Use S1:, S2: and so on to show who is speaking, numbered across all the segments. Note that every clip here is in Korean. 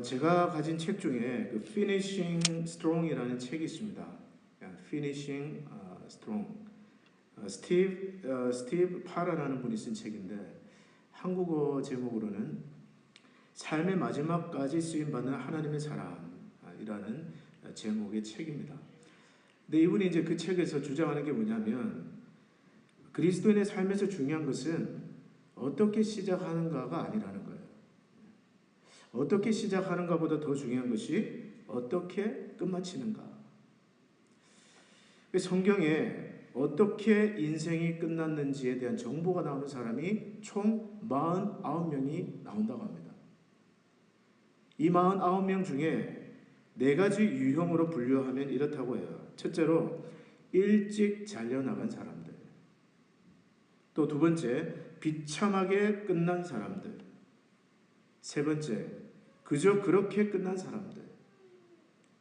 S1: 제가 가진 책 중에 그 Finishing Strong이라는 책이 있습니다. Finishing Strong. 스티브 파라라는 분이 쓴 책인데 한국어 제목으로는 삶의 마지막까지 쓰임받는 하나님의 사람이라는 제목의 책입니다. 근데 이분이 이제 그 책에서 주장하는 게 뭐냐면 그리스도인의 삶에서 중요한 것은 어떻게 시작하는가가 아니라는 거예요. 어떻게 시작하는가보다 더 중요한 것이 어떻게 끝마치는가. 성경에 어떻게 인생이 끝났는지에 대한 정보가 나오는 사람이 총 49명이 나온다고 합니다. 이 49명 중에 4가지 유형으로 분류하면 이렇다고 해요. 첫째로 일찍 잘려나간 사람들, 또 두 번째 비참하게 끝난 사람들, 세 번째 그저 그렇게 끝난 사람들,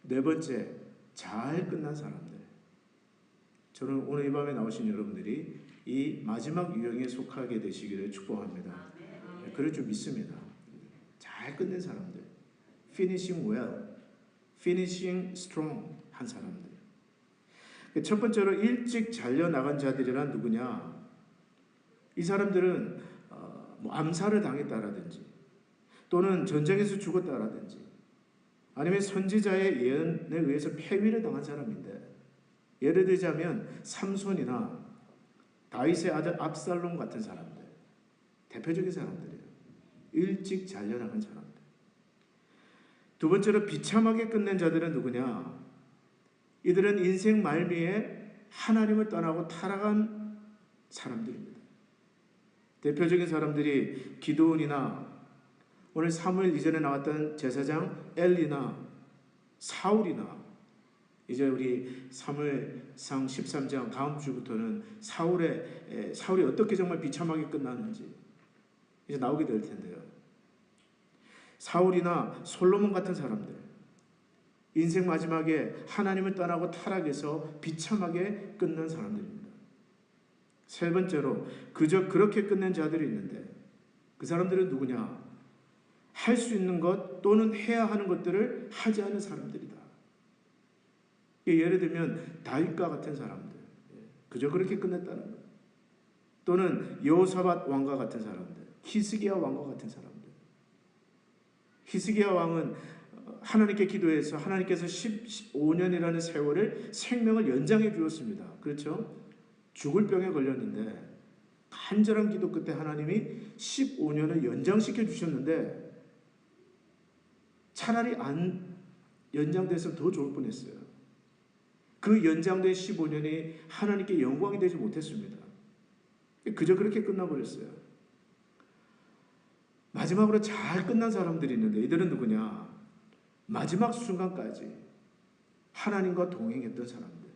S1: 네 번째 잘 끝난 사람들. 저는 오늘 이 밤에 나오신 여러분들이 이 마지막 유형에 속하게 되시기를 축복합니다. 그럴 줄 믿습니다. 잘 끝낸 사람들, finishing well, finishing strong 한 사람들. 첫 번째로 일찍 잘려나간 자들이란 누구냐? 이 사람들은 암살을 당했다라든지 또는 전쟁에서 죽었다라든지 아니면 선지자의 예언에 의해서 폐위를 당한 사람인데, 예를 들자면 삼손이나 다윗의 아들 압살롬 같은 사람들, 대표적인 사람들이에요. 일찍 잘려나간 사람들. 두 번째로 비참하게 끝낸 자들은 누구냐? 이들은 인생 말미에 하나님을 떠나고 타락한 사람들입니다. 대표적인 사람들이 기드온이나 오늘 사무엘 이전에 나왔던 제사장 엘리나 사울이나, 이제 우리 사무엘상 13장 다음 주부터는 사울이 어떻게 정말 비참하게 끝나는지 이제 나오게 될 텐데요. 사울이나 솔로몬 같은 사람들, 인생 마지막에 하나님을 떠나고 타락해서 비참하게 끝난 사람들입니다. 세 번째로 그저 그렇게 끝낸 자들이 있는데, 그 사람들은 누구냐? 할 수 있는 것 또는 해야 하는 것들을 하지 않은 사람들이다. 예를 들면 다윗과 같은 사람들, 그저 그렇게 끝냈다는 것. 또는 여호사밧 왕과 같은 사람들, 히스기야 왕과 같은 사람들. 히스기야 왕은 하나님께 기도해서 하나님께서 15년이라는 세월을 생명을 연장해 주었습니다. 그렇죠? 죽을 병에 걸렸는데 간절한 기도 끝에 하나님이 15년을 연장시켜 주셨는데 차라리 안 연장돼서 더 좋을 뻔했어요. 그 연장된 15년이 하나님께 영광이 되지 못했습니다. 그저 그렇게 끝나버렸어요. 마지막으로 잘 끝난 사람들이 있는데 이들은 누구냐? 마지막 순간까지 하나님과 동행했던 사람들.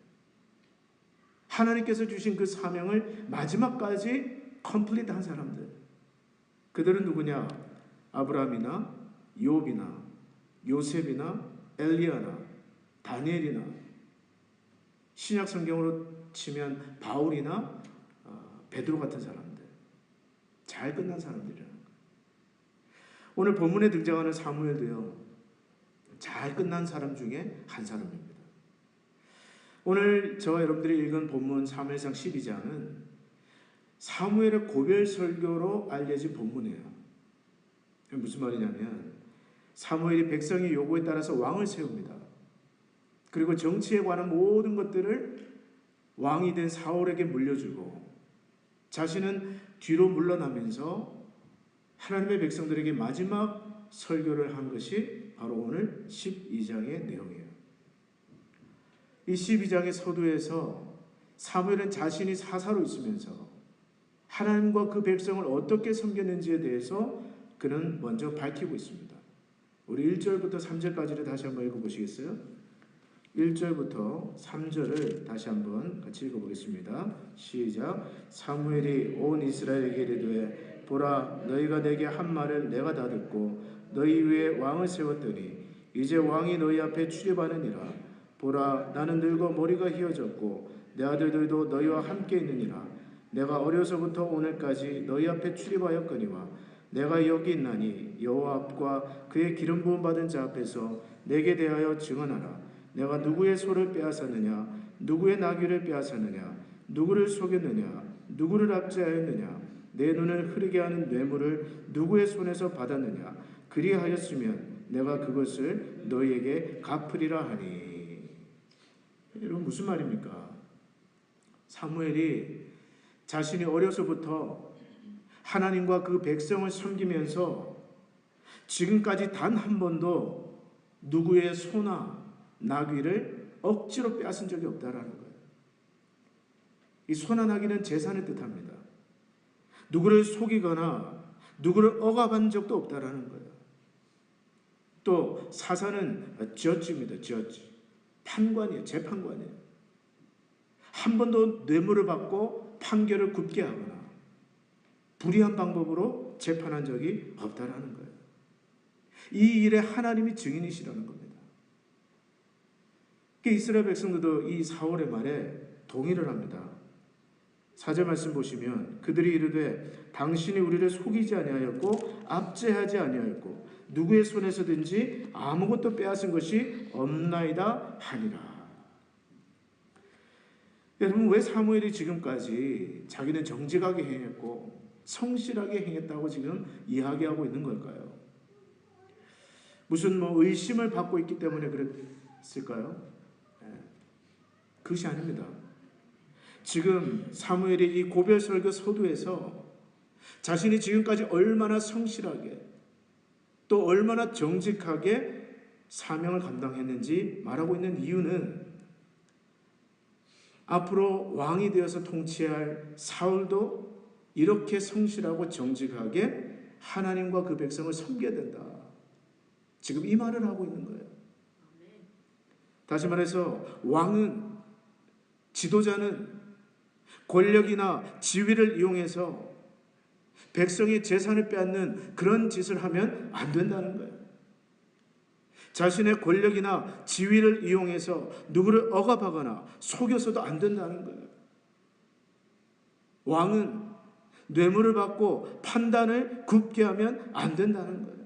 S1: 하나님께서 주신 그 사명을 마지막까지 컴플리트한 사람들. 그들은 누구냐? 아브라함이나 욥이나 요셉이나 엘리야나 다니엘이나, 신약 성경으로 치면 바울이나 베드로 같은 사람들. 잘 끝난 사람들이라는 거예요. 오늘 본문에 등장하는 사무엘도요, 잘 끝난 사람 중에 한 사람입니다. 오늘 저와 여러분들이 읽은 본문 사무엘상 12장은 사무엘의 고별 설교로 알려진 본문이에요. 무슨 말이냐면 사무엘이 백성의 요구에 따라서 왕을 세웁니다. 그리고 정치에 관한 모든 것들을 왕이 된 사울에게 물려주고 자신은 뒤로 물러나면서 하나님의 백성들에게 마지막 설교를 한 것이 바로 오늘 12장의 내용이에요. 이 12장의 서두에서 사무엘은 자신이 사사로 있으면서 하나님과 그 백성을 어떻게 섬겼는지에 대해서 그는 먼저 밝히고 있습니다. 우리 1절부터 3절까지를 다시 한번 읽어보시겠어요? 1절부터 3절을 다시 한번 같이 읽어보겠습니다. 시작. 사무엘이 온 이스라엘에게 이르되 보라, 너희가 내게 한 말을 내가 다 듣고 너희 위에 왕을 세웠더니 이제 왕이 너희 앞에 출입하느니라. 보라, 나는 늙어 머리가 휘어졌고 내 아들들도 너희와 함께 있느니라. 내가 어려서부터 오늘까지 너희 앞에 출입하였거니와 내가 여기 있나니 여호와 앞과 그의 기름 부음 받은 자 앞에서 내게 대하여 증언하라. 내가 누구의 소를 빼앗았느냐? 누구의 나귀를 빼앗았느냐? 누구를 속였느냐? 누구를 압제하였느냐? 내 눈을 흐리게 하는 뇌물을 누구의 손에서 받았느냐? 그리하였으면 내가 그것을 너희에게 갚으리라 하니. 여러분, 무슨 말입니까? 사무엘이 자신이 어려서부터 하나님과 그 백성을 섬기면서 지금까지 단 한 번도 누구의 소나 나귀를 억지로 빼앗은 적이 없다라는 거예요. 이 소나 나귀는 재산을 뜻합니다. 누구를 속이거나 누구를 억압한 적도 없다라는 거예요. 또 사사는 저지입니다. 저지. 판관이에요. 재판관이에요. 한 번도 뇌물을 받고 판결을 굽게 하거나 불의한 방법으로 재판한 적이 없다라는 거예요. 이 일에 하나님이 증인이시라는 겁니다. 이스라엘 백성들도 이 사월의 말에 동의를 합니다. 4절 말씀 보시면 그들이 이르되 당신이 우리를 속이지 아니하였고 압제하지 아니하였고 누구의 손에서든지 아무것도 빼앗은 것이 없나이다 하니라. 여러분, 왜 사무엘이 지금까지 자기는 정직하게 행했고 성실하게 행했다고 지금 이야기하고 있는 걸까요? 무슨 의심을 받고 있기 때문에 그랬을까요? 그것이 아닙니다. 지금 사무엘이 이 고별 설교 서두에서 자신이 지금까지 얼마나 성실하게 또 얼마나 정직하게 사명을 감당했는지 말하고 있는 이유는 앞으로 왕이 되어서 통치할 사울도 이렇게 성실하고 정직하게 하나님과 그 백성을 섬겨야 된다. 지금 이 말을 하고 있는 거예요. 다시 말해서 왕은, 지도자는 권력이나 지위를 이용해서 백성의 재산을 빼앗는 그런 짓을 하면 안 된다는 거예요. 자신의 권력이나 지위를 이용해서 누구를 억압하거나 속여서도 안 된다는 거예요. 왕은 뇌물을 받고 판단을 굽게 하면 안 된다는 거예요.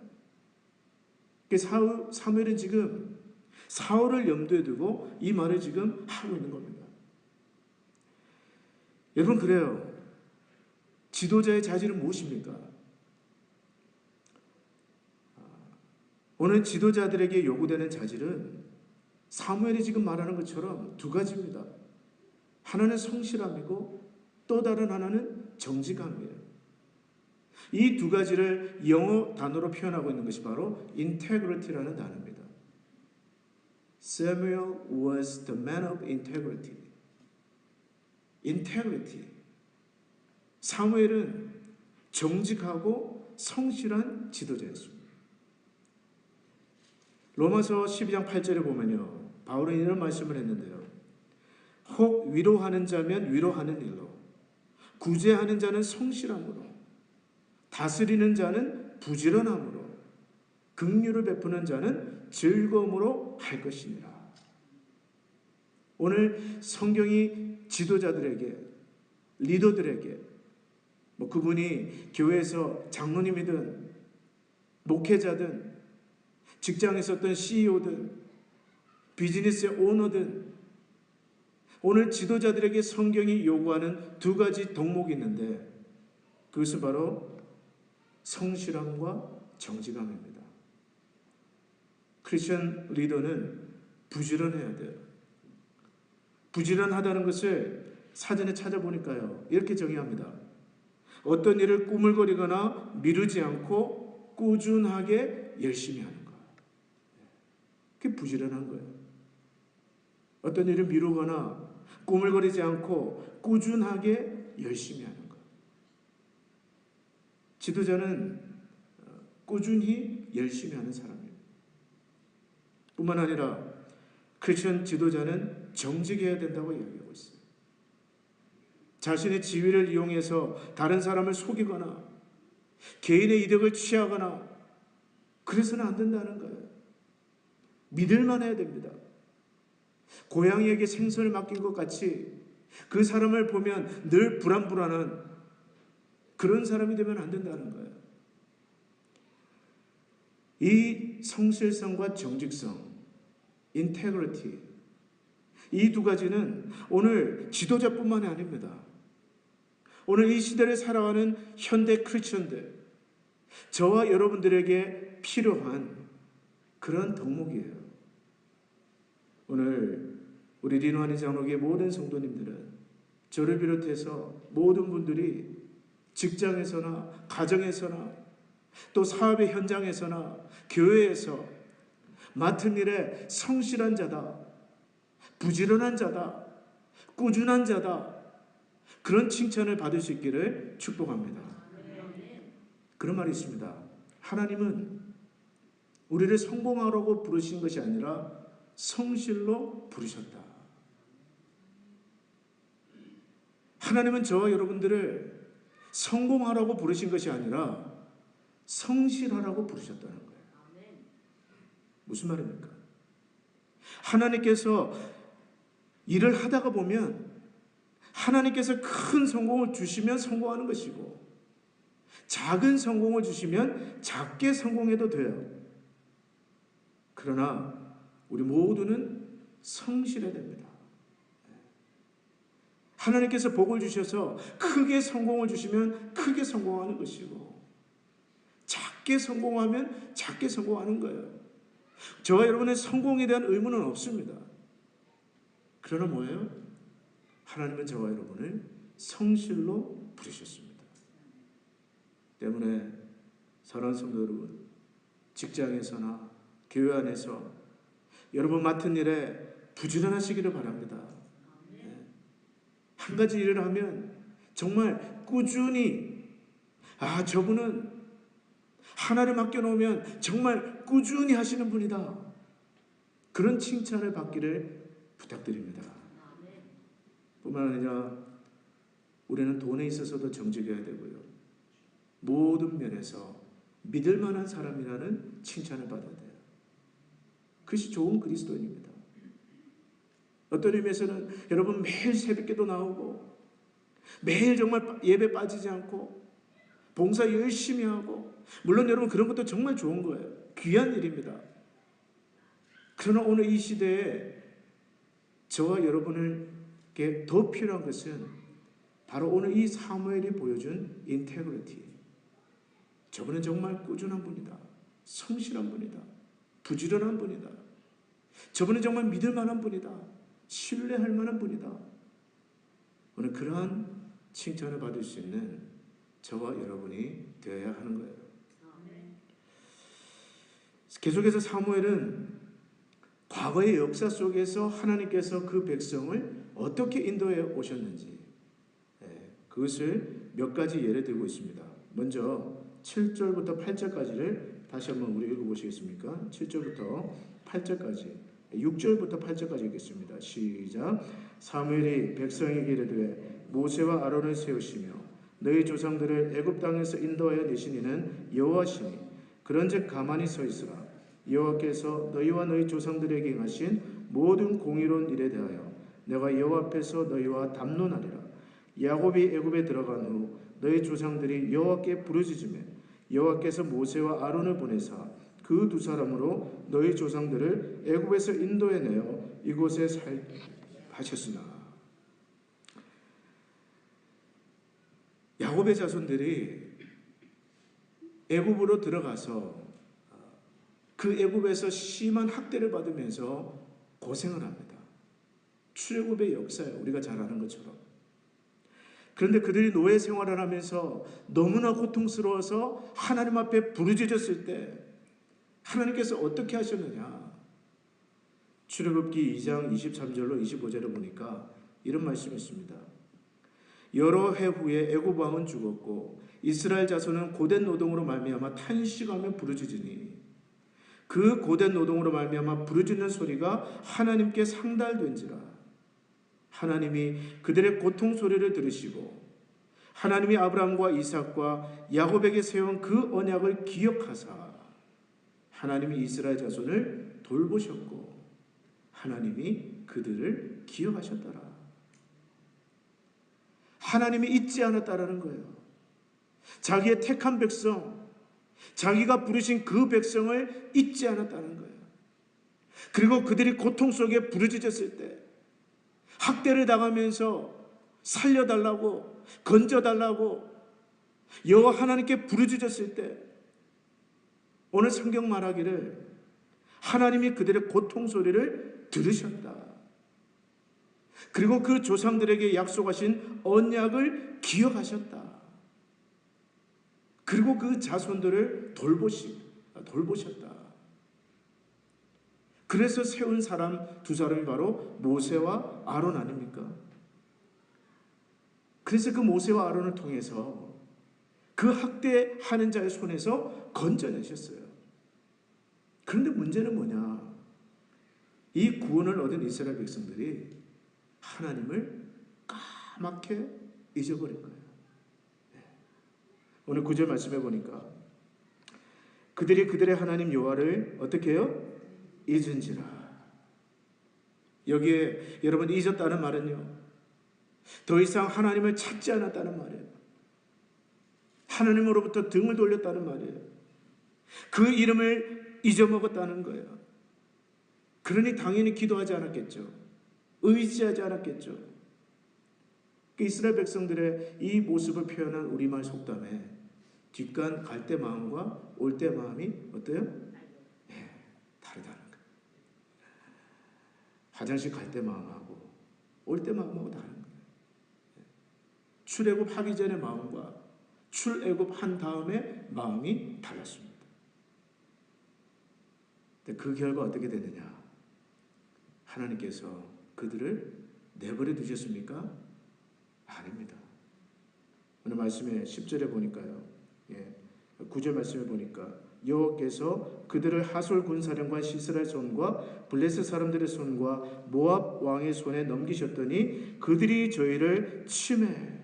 S1: 사무엘은 지금 사울을 염두에 두고 이 말을 지금 하고 있는 겁니다. 여러분, 그래요. 지도자의 자질은 무엇입니까? 오늘 지도자들에게 요구되는 자질은 사무엘이 지금 말하는 것처럼 두 가지입니다. 하나는 성실함이고 또 다른 하나는 정직함이에요. 이 두 가지를 영어 단어로 표현하고 있는 것이 바로 integrity라는 단어입니다. Samuel was the man of integrity. integrity. 사무엘은 정직하고 성실한 지도자였습니다. 로마서 12장 8절에 보면요, 바울은 이런 말씀을 했는데요. 혹 위로하는 자면 위로하는 일로, 구제하는 자는 성실함으로, 다스리는 자는 부지런함으로, 긍휼을 베푸는 자는 즐거움으로 할 것이니라. 오늘 성경이 지도자들에게, 리더들에게, 그분이 교회에서 장로님이든 목회자든 직장에서 어떤 CEO든 비즈니스의 오너든 오늘 지도자들에게 성경이 요구하는 두 가지 덕목이 있는데 그것은 바로 성실함과 정직함입니다. 크리스천 리더는 부지런해야 돼요. 부지런하다는 것을 사전에 찾아보니까요, 이렇게 정의합니다. 어떤 일을 꾸물거리거나 미루지 않고 꾸준하게 열심히 하는 것. 그게 부지런한 거예요. 어떤 일을 미루거나 꾸물거리지 않고 꾸준하게 열심히 하는 것. 지도자는 꾸준히 열심히 하는 사람이에요. 뿐만 아니라 크리스천 지도자는 정직해야 된다고 이야기하고 있어요. 자신의 지위를 이용해서 다른 사람을 속이거나 개인의 이득을 취하거나 그래서는 안 된다는 거예요. 믿을만 해야 됩니다. 고양이에게 생선을 맡긴 것 같이 그 사람을 보면 늘 불안불안한 그런 사람이 되면 안 된다는 거예요. 이 성실성과 정직성, integrity, 이 두 가지는 오늘 지도자뿐만이 아닙니다. 오늘 이 시대를 살아가는 현대 크리스천들, 저와 여러분들에게 필요한 그런 덕목이에요. 오늘 우리 리노아니 장로교의 모든 성도님들은 저를 비롯해서 모든 분들이 직장에서나 가정에서나 또 사업의 현장에서나 교회에서 맡은 일에 성실한 자다, 부지런한 자다, 꾸준한 자다, 그런 칭찬을 받을 수 있기를 축복합니다. 그런 말이 있습니다. 하나님은 우리를 성공하라고 부르신 것이 아니라 성실로 부르셨다. 하나님은 저와 여러분들을 성공하라고 부르신 것이 아니라 성실하라고 부르셨다는 거예요. 무슨 말입니까? 하나님께서 일을 하다가 보면 하나님께서 큰 성공을 주시면 성공하는 것이고 작은 성공을 주시면 작게 성공해도 돼요. 그러나 우리 모두는 성실해야 됩니다. 하나님께서 복을 주셔서 크게 성공을 주시면 크게 성공하는 것이고 작게 성공하면 작게 성공하는 거예요. 저와 여러분의 성공에 대한 의무는 없습니다. 그러나 뭐예요? 하나님은 저와 여러분을 성실로 부르셨습니다. 때문에 사랑하는 성도 여러분, 직장에서나 교회 안에서 여러분 맡은 일에 부지런하시기를 바랍니다. 한 가지 일을 하면 정말 꾸준히, 저분은 하나를 맡겨놓으면 정말 꾸준히 하시는 분이다, 그런 칭찬을 받기를 부탁드립니다. 뿐만 아니라 우리는 돈에 있어서도 정직해야 되고요, 모든 면에서 믿을 만한 사람이라는 칭찬을 받아야 돼요. 그것이 좋은 그리스도인입니다. 어떤 의미에서는 여러분 매일 새벽기도 나오고 매일 정말 예배 빠지지 않고 봉사 열심히 하고, 물론 여러분 그런 것도 정말 좋은 거예요. 귀한 일입니다. 그러나 오늘 이 시대에 저와 여러분에게 더 필요한 것은 바로 오늘 이 사무엘이 보여준 인테그리티. 저분은 정말 꾸준한 분이다, 성실한 분이다, 부지런한 분이다, 저분은 정말 믿을 만한 분이다, 신뢰할 만한 분이다. 오늘 그러한 칭찬을 받을 수 있는 저와 여러분이 되어야 하는 거예요. 계속해서 사무엘은 과거의 역사 속에서 하나님께서 그 백성을 어떻게 인도해 오셨는지, 그것을 몇 가지 예를 들고 있습니다. 먼저 7절부터 8절까지를 다시 한번 우리 읽어보시겠습니까? 7절부터 8절까지, 6절부터 8절까지 읽겠습니다. 시작. 사무엘이 백성에게 이르되 모세와 아론을 세우시며 너희 조상들을 애굽 땅에서 인도하여 내신 이는 여호와시니 그런즉 가만히 서 있으라. 여호와께서 너희와 너희 조상들에게 행하신 모든 공의로운 일에 대하여 내가 여호와 앞에서 너희와 담론하리라. 야곱이 애굽에 들어간 후 너희 조상들이 여호와께 부르짖으며 여호와께서 모세와 아론을 보내사 그 두 사람으로 너희 조상들을 애굽에서 인도해내어 이곳에 살게 하셨으나. 야곱의 자손들이 애굽으로 들어가서 그 애굽에서 심한 학대를 받으면서 고생을 합니다. 출애굽의 역사예요, 우리가 잘 아는 것처럼. 그런데 그들이 노예 생활을 하면서 너무나 고통스러워서 하나님 앞에 부르짖었을 때 하나님께서 어떻게 하셨느냐. 출애굽기 2장 23절로 25절을 보니까 이런 말씀이 있습니다. 여러 해 후에 애굽 왕은 죽었고 이스라엘 자손은 고된 노동으로 말미암아 탄식하며 부르짖으니 그 고된 노동으로 말미암아 부르짖는 소리가 하나님께 상달된지라. 하나님이 그들의 고통 소리를 들으시고 하나님이 아브라함과 이삭과 야곱에게 세운 그 언약을 기억하사 하나님이 이스라엘 자손을 돌보셨고 하나님이 그들을 기억하셨더라. 하나님이 잊지 않았다라는 거예요. 자기의 택한 백성, 자기가 부르신 그 백성을 잊지 않았다는 거예요. 그리고 그들이 고통 속에 부르짖었을 때, 학대를 당하면서 살려달라고, 건져달라고 여호와 하나님께 부르짖었을 때, 오늘 성경 말하기를 하나님이 그들의 고통 소리를 들으셨다. 그리고 그 조상들에게 약속하신 언약을 기억하셨다. 그리고 그 자손들을 돌보셨다. 그래서 세운 사람 두 사람이 바로 모세와 아론 아닙니까? 그래서 그 모세와 아론을 통해서 그 학대하는 자의 손에서 건져내셨어요. 그런데 문제는 뭐냐? 이 구원을 얻은 이스라엘 백성들이 하나님을 까맣게 잊어버린 거예요. 오늘 9절 말씀해 보니까 그들이 그들의 하나님 여호와를 어떻게 해요? 잊은지라. 여기에 여러분, 잊었다는 말은요, 더 이상 하나님을 찾지 않았다는 말이에요. 하나님으로부터 등을 돌렸다는 말이에요. 그 이름을 잊어먹었다는 거예요. 그러니 당연히 기도하지 않았겠죠. 의지하지 않았겠죠. 이스라엘 백성들의 이 모습을 표현한 우리말 속담에 뒷간 갈 때 마음과 올 때 마음이 어때요? 네, 다르다는 거예요. 화장실 갈 때 마음하고 올 때 마음하고 다른 거예요. 출애굽 하기 전의 마음과 출애굽 한 다음에 마음이 달랐습니다. 근데 그 결과 어떻게 되느냐? 하나님께서 그들을 내버려 두셨습니까? 아닙니다. 오늘 말씀에 10절에 보니까요, 9절 말씀에 보니까 여호와께서 그들을 하솔 군사령관 시스라의 손과 블레셋 사람들의 손과 모압 왕의 손에 넘기셨더니 그들이 저희를 침해.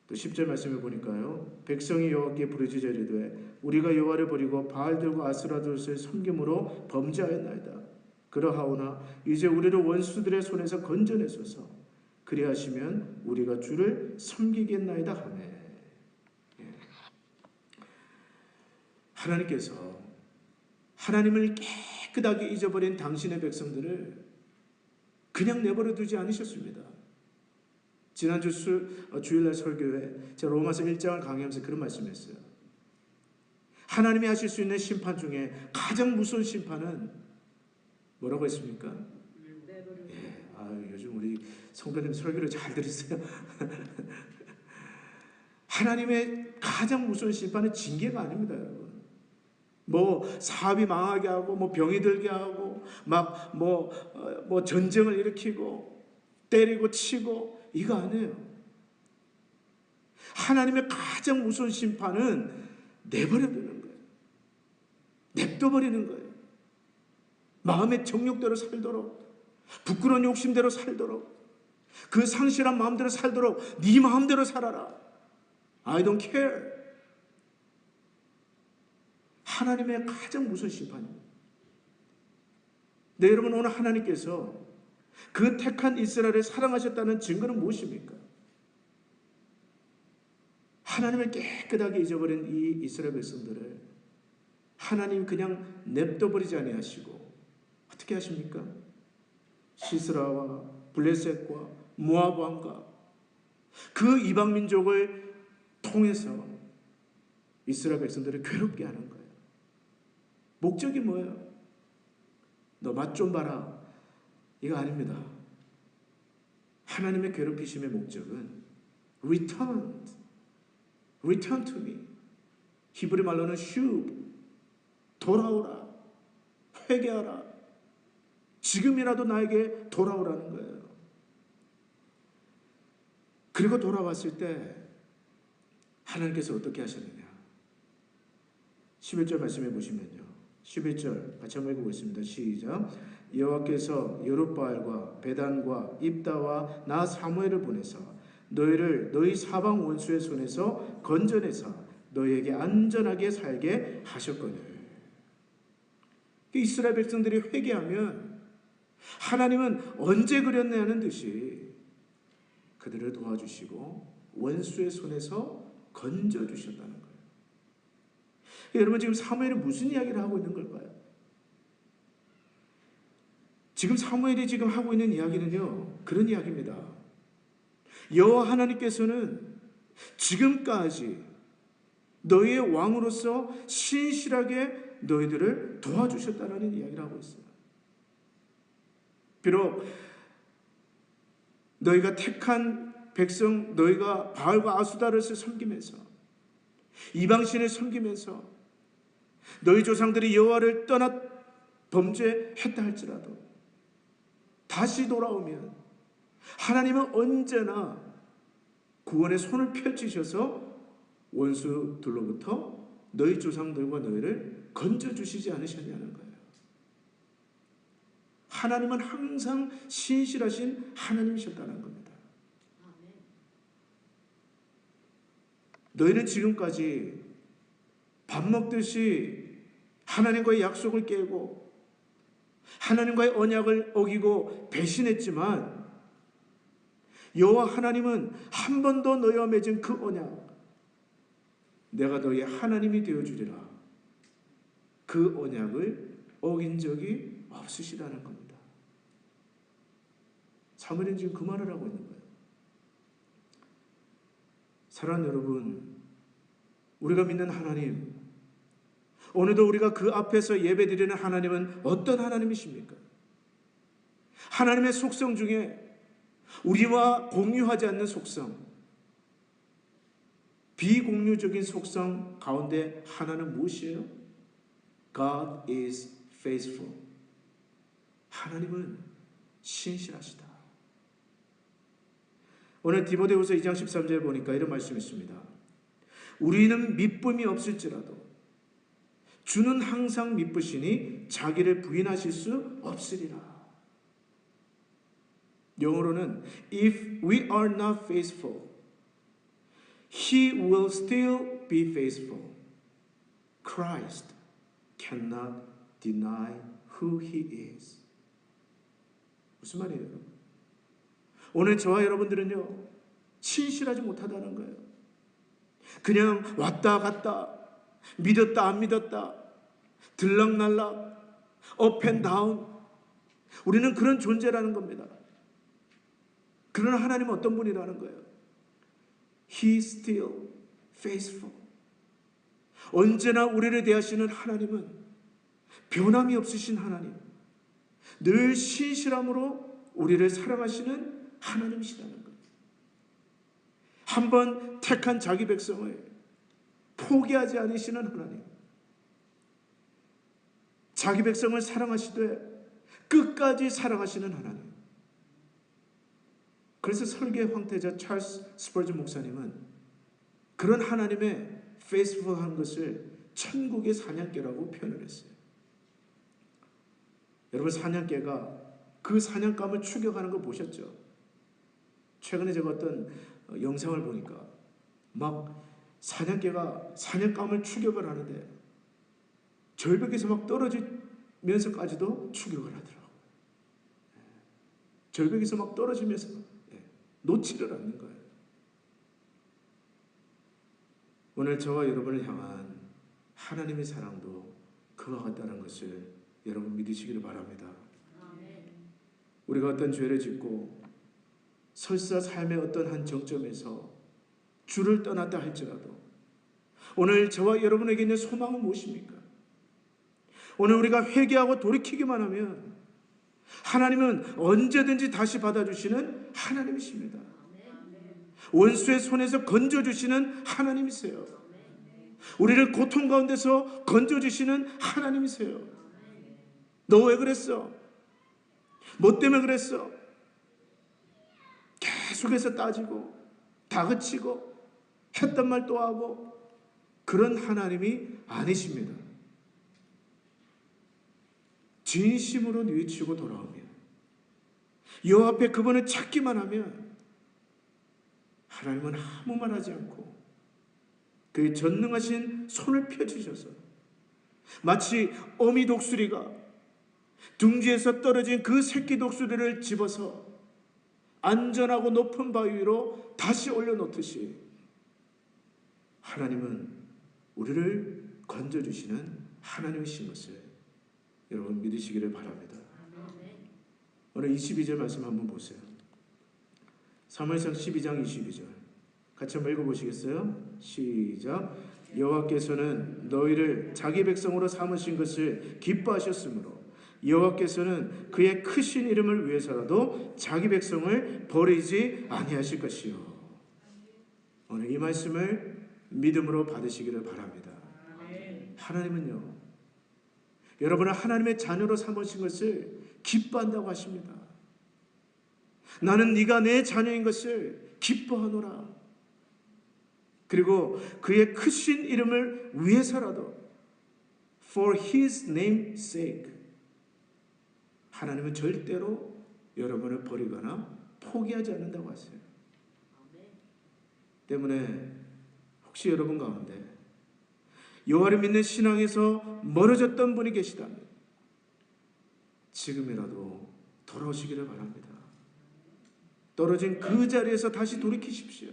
S1: 또 10절 말씀에 보니까요, 백성이 여호와께 부르짖어 이르되 우리가 여호와를 버리고 바알들과 아스라들을 섬김으로 범죄하였나이다. 그러하오나 이제 우리를 원수들의 손에서 건져내소서. 그리하시면 우리가 주를 섬기겠나이다 하매. 하나님께서 하나님을 깨끗하게 잊어버린 당신의 백성들을 그냥 내버려 두지 않으셨습니다. 지난주 주일날 설교에 제가 로마서 1장을 강의하면서 그런 말씀했어요. 하나님이 하실 수 있는 심판 중에 가장 무서운 심판은 뭐라고 했습니까? 요즘 우리 성도님 설교를 잘 들으세요. 하나님의 가장 무서운 심판은 징계가 아닙니다, 여러분. 뭐 사업이 망하게 하고, 뭐 병이 들게 하고, 막 뭐 전쟁을 일으키고 때리고 치고, 이거 아니에요. 하나님의 가장 무서운 심판은 내버려두는 거예요. 냅둬버리는 거예요. 마음의 정욕대로 살도록, 부끄러운 욕심대로 살도록, 그 상실한 마음대로 살도록 네 마음대로 살아라. I don't care. 하나님의 가장 무서운 심판입니다. 네, 여러분, 오늘 하나님께서 그 택한 이스라엘을 사랑하셨다는 증거는 무엇입니까? 하나님을 깨끗하게 잊어버린 이 이스라엘 백성들을 하나님 그냥 냅둬버리지 아니하시고 어떻게 하십니까? 시스라와 블레셋과 모압 왕과 그 이방 민족을 통해서 이스라엘 백성들을 괴롭게 하는 거예요. 목적이 뭐예요? 너 맛 좀 봐라, 이거 아닙니다. 하나님의 괴롭히심의 목적은 return to me. 히브리 말로는 shub, 돌아오라, 회개하라, 지금이라도 나에게 돌아오라는 거예요. 그리고 돌아왔을 때 하나님께서 어떻게 하셨느냐? 11절 말씀해 보시면요, 11절 같이 한번 읽어보겠습니다. 시작. 여호와께서 여룻바알과 베단과 입다와 나 사무엘을 보내사 너희를 너희 사방 원수의 손에서 건져내사 너희에게 안전하게 살게 하셨거늘. 이스라엘 백성들이 회개하면 하나님은 언제 그렸냐는 듯이 그들을 도와주시고 원수의 손에서 건져주셨다는 거예요. 여러분, 지금 사무엘이 무슨 이야기를 하고 있는 걸까요? 지금 사무엘이 지금 하고 있는 이야기는요, 그런 이야기입니다. 여호와 하나님께서는 지금까지 너희의 왕으로서 신실하게 너희들을 도와주셨다는 이야기를 하고 있어요. 비록 너희가 택한 백성, 너희가 바알과 아수다를 섬기면서 이방신을 섬기면서 너희 조상들이 여호와를 떠나 범죄했다 할지라도 다시 돌아오면 하나님은 언제나 구원의 손을 펼치셔서 원수들로부터 너희 조상들과 너희를 건져주시지 않으셨냐는 거예요. 하나님은 항상 신실하신 하나님이셨다는 겁니다. 너희는 지금까지 밥 먹듯이 하나님과의 약속을 깨고 하나님과의 언약을 어기고 배신했지만 여호와 하나님은 한 번도 너희와 맺은 그 언약, 내가 너희의 하나님이 되어주리라, 그 언약을 어긴 적이 없으시다는 겁니다. 사무엘은 지금 그 말을 하고 있는 거예요. 사랑하는 여러분, 우리가 믿는 하나님, 오늘도 우리가 그 앞에서 예배드리는 하나님은 어떤 하나님이십니까? 하나님의 속성 중에 우리와 공유하지 않는 속성, 비공유적인 속성 가운데 하나는 무엇이에요? God is faithful. 하나님은 신실하시다. 오늘 디모데후서 2장 13절에 보니까 이런 말씀이 있습니다. 우리는 미쁨이 없을지라도 주는 항상 미쁘시니 자기를 부인하실 수 없으리라. 영어로는 If we are not faithful, He will still be faithful. Christ cannot deny who He is. 무슨 말이에요, 여러분? 오늘 저와 여러분들은요, 신실하지 못하다는 거예요. 그냥 왔다 갔다, 믿었다 안 믿었다, 들락날락, 업 앤 다운, 우리는 그런 존재라는 겁니다. 그러나 하나님은 어떤 분이라는 거예요? He is still faithful. 언제나 우리를 대하시는 하나님은 변함이 없으신 하나님, 늘 신실함으로 우리를 사랑하시는 하나님이시라는 거예요. 한번 택한 자기 백성을 포기하지 않으시는 하나님, 자기 백성을 사랑하시되 끝까지 사랑하시는 하나님. 그래서 설계 황태자 찰스 스퍼전 목사님은 그런 하나님의 페이스풀한 것을 천국의 사냥개라고 표현을 했어요. 여러분, 사냥개가 그 사냥감을 추격하는 거 보셨죠? 최근에 제가 어떤 영상을 보니까 막 사냥개가 사냥감을 추격을 하는데 절벽에서 막 떨어지면서까지도 추격을 하더라고요. 절벽에서 막 떨어지면서 놓지를 않는 거예요. 오늘 저와 여러분을 향한 하나님의 사랑도 그와 같다는 것을 여러분 믿으시기를 바랍니다. 우리가 어떤 죄를 짓고 설사 삶의 어떤 한 정점에서 주를 떠났다 할지라도 오늘 저와 여러분에게 있는 소망은 무엇입니까? 오늘 우리가 회개하고 돌이키기만 하면 하나님은 언제든지 다시 받아주시는 하나님이십니다. 원수의 손에서 건져주시는 하나님이세요. 우리를 고통 가운데서 건져주시는 하나님이세요. 너 왜 그랬어? 뭐 때문에 그랬어? 계속해서 따지고 다그치고 했던 말 또 하고 그런 하나님이 아니십니다. 진심으로 뉘우치고 돌아오면 여호와 앞에 그분을 찾기만 하면 하나님은 아무 말 하지 않고 그의 전능하신 손을 펴주셔서 마치 어미 독수리가 둥지에서 떨어진 그 새끼 독수리를 집어서 안전하고 높은 바위 위로 다시 올려놓듯이 하나님은 우리를 건져주시는 하나님이신 것을 여러분 믿으시기를 바랍니다. 오늘 22절 말씀 한번 보세요. 사무엘상 12장 22절 같이 한번 읽어보시겠어요? 시작. 여호와께서는 너희를 자기 백성으로 삼으신 것을 기뻐하셨으므로 여호와께서는 그의 크신 이름을 위해서라도 자기 백성을 버리지 아니하실 것이요. 오늘 이 말씀을 믿음으로 받으시기를 바랍니다. 하나님은요, 여러분을 하나님의 자녀로 삼으신 것을 기뻐한다고 하십니다. 나는 네가 내 자녀인 것을 기뻐하노라. 그리고 그의 크신 이름을 위해서라도 for his name's sake 하나님은 절대로 여러분을 버리거나 포기하지 않는다고 하세요. 때문에 혹시 여러분 가운데 여호와를 믿는 신앙에서 멀어졌던 분이 계시다면 지금이라도 돌아오시기를 바랍니다. 떨어진 그 자리에서 다시 돌이키십시오.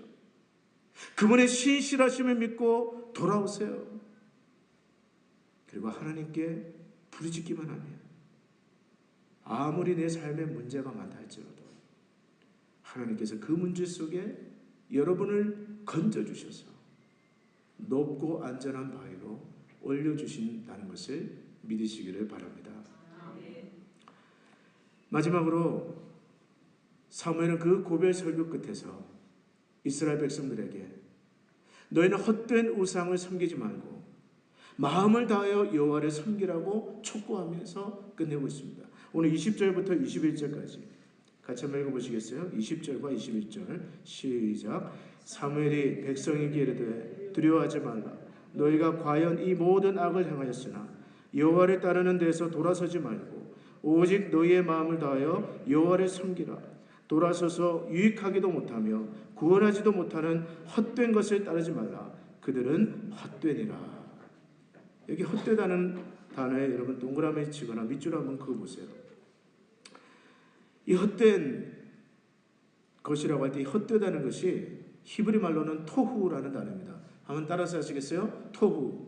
S1: 그분의 신실하심을 믿고 돌아오세요. 그리고 하나님께 부르짖기만 하면 아무리 내 삶에 문제가 많다 할지라도 하나님께서 그 문제 속에 여러분을 건져주셔서 높고 안전한 바위로 올려주신다는 것을 믿으시기를 바랍니다. 마지막으로 사무엘은 그 고별 설교 끝에서 이스라엘 백성들에게 너희는 헛된 우상을 섬기지 말고 마음을 다하여 여호와를 섬기라고 촉구하면서 끝내고 있습니다. 오늘 20절부터 21절까지 같이 한번 읽어보시겠어요? 20절과 21절 시작. 사무엘이 백성에게 이르되 두려워하지 말라. 너희가 과연 이 모든 악을 행하였으나 여호와를 따르는 데서 돌아서지 말고 오직 너희의 마음을 다하여 여호와를 섬기라. 돌아서서 유익하기도 못하며 구원하지도 못하는 헛된 것을 따르지 말라. 그들은 헛되니라. 여기 헛되다는 단어에 여러분 동그라미 치거나 밑줄 한번 그어보세요. 이 헛된 것이라고 할 때 이 헛되다는 것이 히브리 말로는 토후라는 단어입니다. 한번 따라서 하시겠어요? 토후.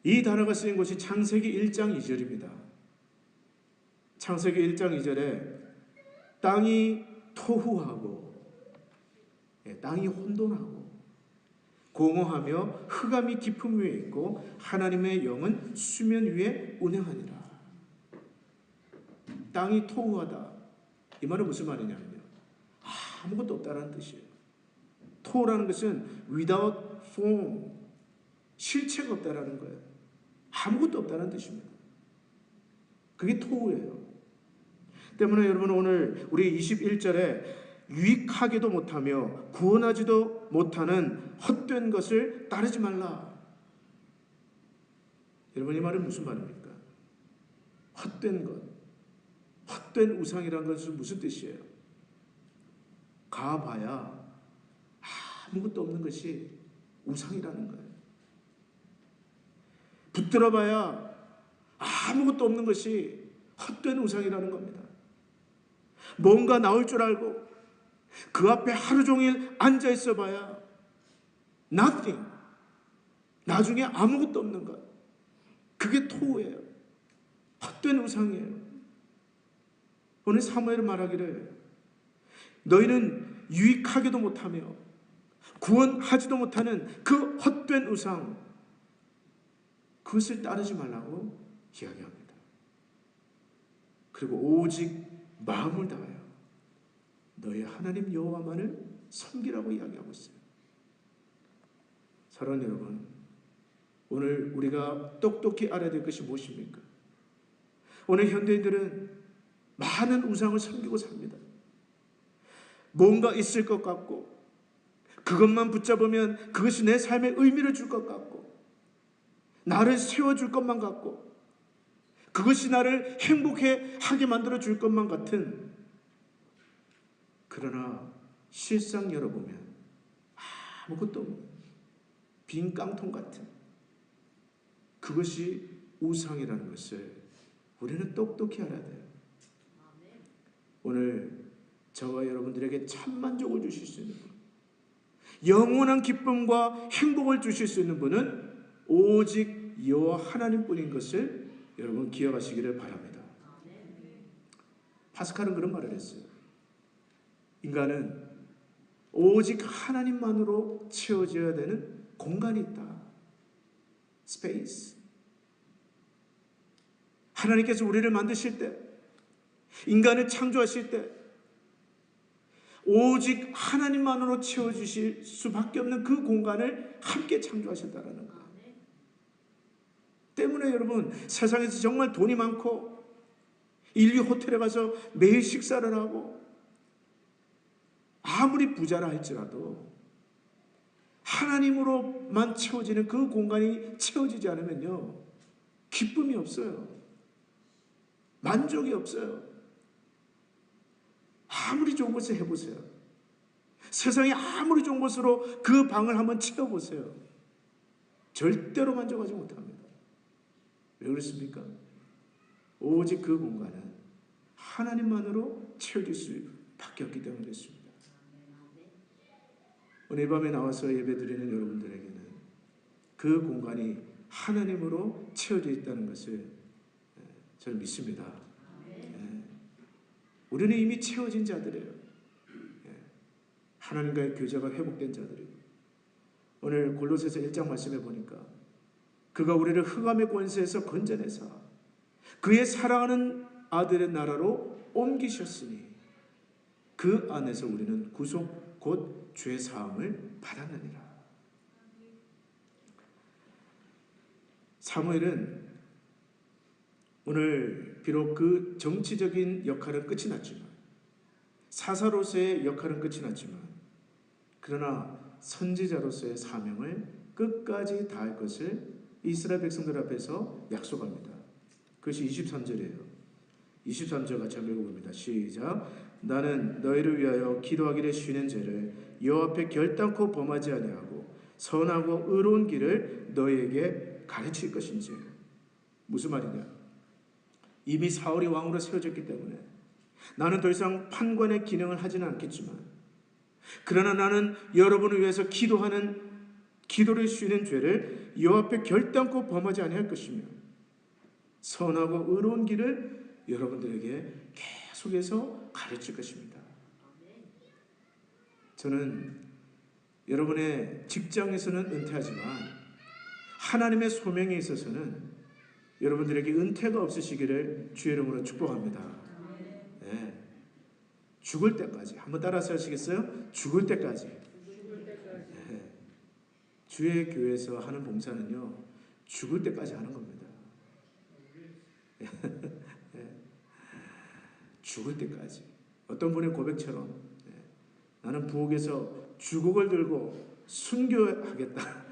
S1: 이 단어가 쓰인 곳이 창세기 1장 2절입니다. 창세기 1장 2절에 땅이 토후하고 땅이 혼돈하고 공허하며 흑암이 깊음 위에 있고 하나님의 영은 수면 위에 운행하니라. 땅이 토후하다. 이 말은 무슨 말이냐면요, 아무것도 없다는 뜻이에요. 토라는 것은 without form, 실체가 없다는 거예요. 아무것도 없다는 뜻입니다. 그게 토후예요. 때문에 여러분 오늘 우리 21절에 유익하기도 못하며 구원하지도 못하는 헛된 것을 따르지 말라. 여러분 이 말은 무슨 말입니까? 헛된 것, 헛된 우상이라는 것은 무슨 뜻이에요? 가봐야 아무것도 없는 것이 우상이라는 거예요. 붙들어봐야 아무것도 없는 것이 헛된 우상이라는 겁니다. 뭔가 나올 줄 알고 그 앞에 하루 종일 앉아 있어 봐야 nothing. 나중에 아무것도 없는 것. 그게 토후예요. 헛된 우상이에요. 오늘 사무엘은 말하기를 너희는 유익하기도 못하며 구원하지도 못하는 그 헛된 우상, 그것을 따르지 말라고 이야기합니다. 그리고 오직 마음을 다하여 너희 하나님 여호와만을 섬기라고 이야기하고 있어요. 사랑하는 여러분, 오늘 우리가 똑똑히 알아야 될 것이 무엇입니까? 오늘 현대인들은 많은 우상을 섬기고 삽니다. 뭔가 있을 것 같고 그것만 붙잡으면 그것이 내 삶에 의미를 줄 것 같고 나를 세워줄 것만 같고 그것이 나를 행복해 하게 만들어 줄 것만 같은, 그러나 실상 열어보면 아무것도 없는 빈 깡통 같은 그것이 우상이라는 것을 우리는 똑똑히 알아야 돼요. 오늘 저와 여러분들에게 참 만족을 주실 수 있는 것, 영원한 기쁨과 행복을 주실 수 있는 분은 오직 여호와 하나님뿐인 것을 여러분 기억하시기를 바랍니다. 파스칼은 그런 말을 했어요. 인간은 오직 하나님만으로 채워져야 되는 공간이 있다. 스페이스. 하나님께서 우리를 만드실 때, 인간을 창조하실 때 오직 하나님만으로 채워주실 수밖에 없는 그 공간을 함께 창조하셨다는 거예요. 때문에 여러분, 세상에서 정말 돈이 많고 인류 호텔에 가서 매일 식사를 하고 아무리 부자라 할지라도 하나님으로만 채워지는 그 공간이 채워지지 않으면요, 기쁨이 없어요. 만족이 없어요. 아무리 좋은 것을 해보세요. 세상에 아무리 좋은 것으로 그 방을 한번 채워보세요. 절대로 만족하지 못합니다. 왜 그렇습니까? 오직 그 공간은 하나님만으로 채워질 수밖에 없기 때문에 그렇습니다. 오늘 이 밤에 나와서 예배드리는 여러분들에게는 그 공간이 하나님으로 채워져 있다는 것을 저는 믿습니다. 우리는 이미 채워진 자들이에요. 하나님과의 교제가 회복된 자들이고, 오늘 골로새서 1장 말씀해 보니까 그가 우리를 흑암의 권세에서 건져내사 그의 사랑하는 아들의 나라로 옮기셨으니 그 안에서 우리는 구속 곧 죄 사함을 받았느니라. 사무엘은 오늘 비록 그 정치적인 역할은 끝이 났지만, 사사로서의 역할은 끝이 났지만, 그러나 선지자로서의 사명을 끝까지 다할 것을 이스라엘 백성들 앞에서 약속합니다. 그것이 23절이에요. 23절 같이 한번 읽어봅니다. 시작. 나는 너희를 위하여 기도하기를 쉬는 죄를 여호와 앞에 결단코 범하지 아니하고 선하고 의로운 길을 너희에게 가르칠 것인지. 무슨 말이냐? 이미 사울이 왕으로 세워졌기 때문에 나는 더 이상 판관의 기능을 하지는 않겠지만, 그러나 나는 여러분을 위해서 기도를 쉬는 죄를 여호와 앞에 결단코 범하지 아니할 것이며 선하고 의로운 길을 여러분들에게 계속해서 가르칠 것입니다. 저는 여러분의 직장에서는 은퇴하지만 하나님의 소명에 있어서는 여러분들에게 은퇴가 없으시기를 주의 이름으로 축복합니다. 네. 죽을 때까지. 한번 따라서 하시겠어요? 죽을 때까지. 네. 주의 교회에서 하는 봉사는요, 죽을 때까지 하는 겁니다. 네. 죽을 때까지. 어떤 분의 고백처럼, 네. 나는 부엌에서 주걱을 들고 순교하겠다.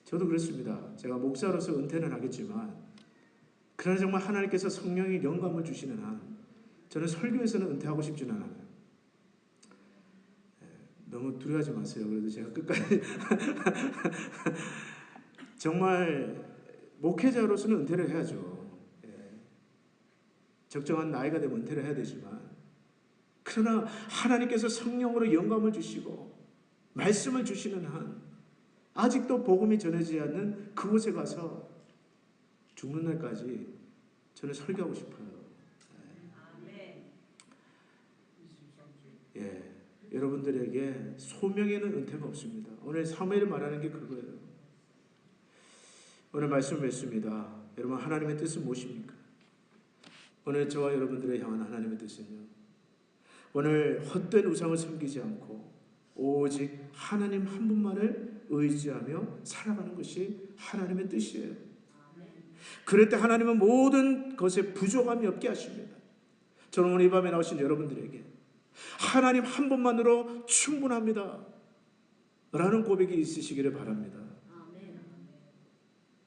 S1: 저도 그렇습니다. 제가 목사로서 은퇴는 하겠지만, 그러나 정말 하나님께서 성령의 영감을 주시는 한 저는 설교에서는 은퇴하고 싶지는 않아요. 너무 두려워하지 마세요. 그래도 제가 끝까지 정말 목회자로서는 은퇴를 해야죠. 적정한 나이가 되면 은퇴를 해야 되지만, 그러나 하나님께서 성령으로 영감을 주시고 말씀을 주시는 한 아직도 복음이 전해지지 않는 그곳에 가서 죽는 날까지 저는 설교하고 싶어요. 예, 여러분들에게 소명에는 은퇴가 없습니다. 오늘 사무엘이 말하는 게 그거예요. 오늘 말씀을 맺습니다. 여러분, 하나님의 뜻은 무엇입니까? 오늘 저와 여러분들을 향한 하나님의 뜻은요, 오늘 헛된 우상을 섬기지 않고 오직 하나님 한 분만을 의지하며 살아가는 것이 하나님의 뜻이에요. 그럴 때 하나님은 모든 것에 부족함이 없게 하십니다. 저는 오늘 이 밤에 나오신 여러분들에게 하나님 한 분만으로 충분합니다 라는 고백이 있으시기를 바랍니다.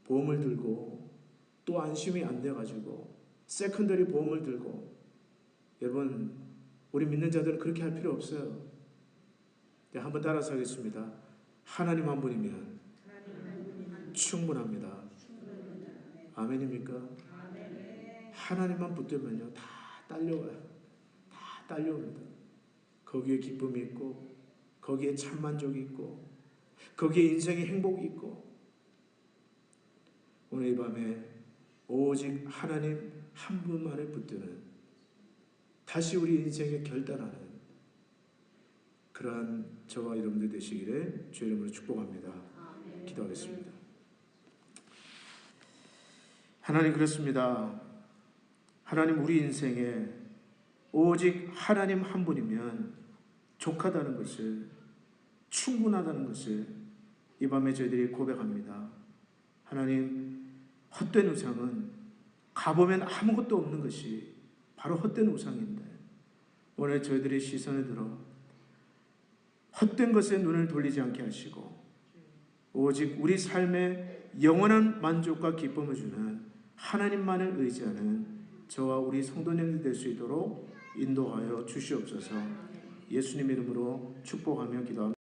S1: 보험을 들고 또 안심이 안 돼가지고 세컨더리 보험을 들고, 여러분, 우리 믿는 자들은 그렇게 할 필요 없어요. 네, 한번 따라서 하겠습니다. 하나님 한 분이면 충분합니다. 아멘입니까? 하나님만 붙들면요, 다 딸려와요. 다 딸려옵니다. 거기에 기쁨이 있고, 거기에 참만족이 있고, 거기에 인생의 행복이 있고, 오늘 이 밤에 오직 하나님 한 분만을 붙드는, 다시 우리 인생에 결단하는 그러한 저와 여러분들 되시기를 주의 이름으로 축복합니다. 기도하겠습니다. 하나님, 그렇습니다. 하나님, 우리 인생에 오직 하나님 한 분이면 족하다는 것을, 충분하다는 것을 이 밤에 저희들이 고백합니다. 하나님, 헛된 우상은 가보면 아무것도 없는 것이 바로 헛된 우상인데, 오늘 저희들의 시선을 들어 헛된 것에 눈을 돌리지 않게 하시고 오직 우리 삶에 영원한 만족과 기쁨을 주는 하나님만을 의지하는 저와 우리 성도님들 될 수 있도록 인도하여 주시옵소서. 예수님 이름으로 축복하며 기도합니다.